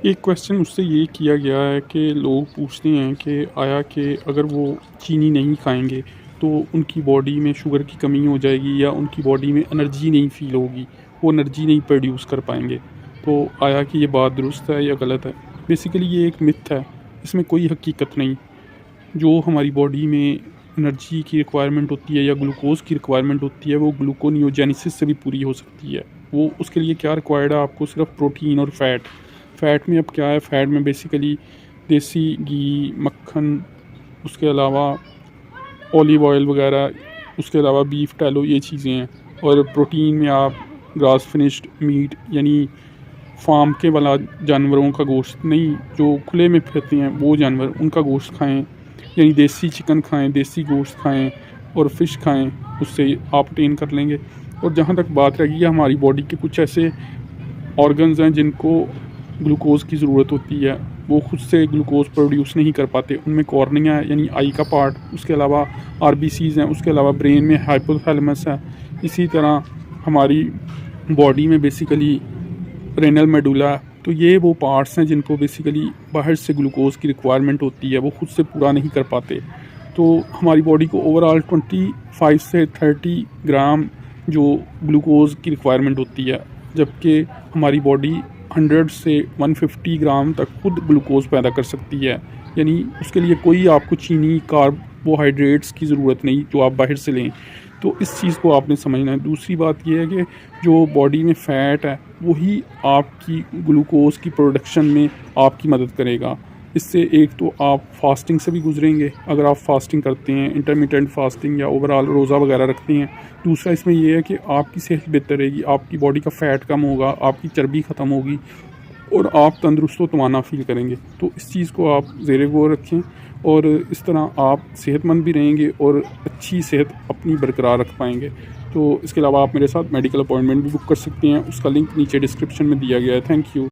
एक क्वेश्चन मुझसे ये किया गया है कि लोग पूछते हैं कि आया कि अगर वो चीनी नहीं खाएँगे तो उनकी बॉडी में शुगर की कमी हो जाएगी या उनकी बॉडी में एनर्जी नहीं फ़ील होगी, वो एनर्जी नहीं प्रोड्यूस कर पाएँगे। तो आया कि ये बात दुरुस्त है या गलत है? बेसिकली ये एक मिथ है, इसमें कोई हकीकत नहीं। जो हमारी बॉडी में एनर्जी की रिक्वायरमेंट होती है या ग्लूकोज़ की रिक्वायरमेंट होती है, वो ग्लूकोनियोजेनेसिस से भी पूरी हो सकती है। वो उसके लिए क्या रिक्वायर्ड है, आपको सिर्फ प्रोटीन और फैट। फ़ैट में अब क्या है, फ़ैट में बेसिकली देसी घी, मक्खन, उसके अलावा ऑलिव ऑयल वगैरह, उसके अलावा बीफ टैलो, ये चीज़ें हैं। और प्रोटीन में आप ग्रास फिनिश्ड मीट यानी फार्म के वाला जानवरों का गोश्त नहीं, जो खुले में फिरते हैं वो जानवर, उनका गोश्त खाएँ, यानी देसी चिकन खाएँ, देसी गोश्त खाएँ और फ़िश खाएँ, उससे आप अटेन कर लेंगे। और जहाँ तक बात रही है हमारी बॉडी के कुछ ऐसे ऑर्गन्स हैं जिनको ग्लूकोज़ की ज़रूरत होती है, वो खुद से ग्लूकोज़ प्रोड्यूस नहीं कर पाते। उनमें कॉर्निया है यानी आई का पार्ट, उसके अलावा आरबीसीज़ हैं, उसके अलावा ब्रेन में हाइपोथैलेमस है। इसी तरह हमारी बॉडी में बेसिकली रेनल मेडुला है। तो ये वो पार्ट्स हैं जिनको बेसिकली बाहर से ग्लूकोज़ की रिक्वायरमेंट होती है, वो खुद से पूरा नहीं कर पाते। तो हमारी बॉडी को ओवरऑल 25 से 30 ग्राम जो ग्लूकोज़ की रिक्वायरमेंट होती है, जबकि हमारी बॉडी 100 से 150 ग्राम तक खुद ग्लूकोज़ पैदा कर सकती है। यानी उसके लिए कोई आपको चीनी, कार्बोहाइड्रेट्स की ज़रूरत नहीं जो आप बाहर से लें। तो इस चीज़ को आपने समझना है। दूसरी बात ये है कि जो बॉडी में फ़ैट है वही आपकी ग्लूकोज़ की प्रोडक्शन में आपकी मदद करेगा। इससे एक तो आप फास्टिंग से भी गुजरेंगे अगर आप फास्टिंग करते हैं, इंटरमिटेंट फास्टिंग या ओवरऑल रोज़ा वगैरह रखते हैं। दूसरा इसमें यह है कि आपकी सेहत बेहतर रहेगी, आपकी बॉडी का फ़ैट कम होगा, आपकी चर्बी ख़त्म होगी और आप तंदुरुस्त व तवाना फ़ील करेंगे। तो इस चीज़ को आप ज़ेरे गौर रखें और इस तरह आप सेहतमंद भी रहेंगे और अच्छी सेहत अपनी बरकरार रख पाएंगे। तो इसके अलावा आप मेरे साथ मेडिकल अपॉइंटमेंट भी बुक कर सकते हैं, उसका लिंक नीचे डिस्क्रिप्शन में दिया गया है। Thank you.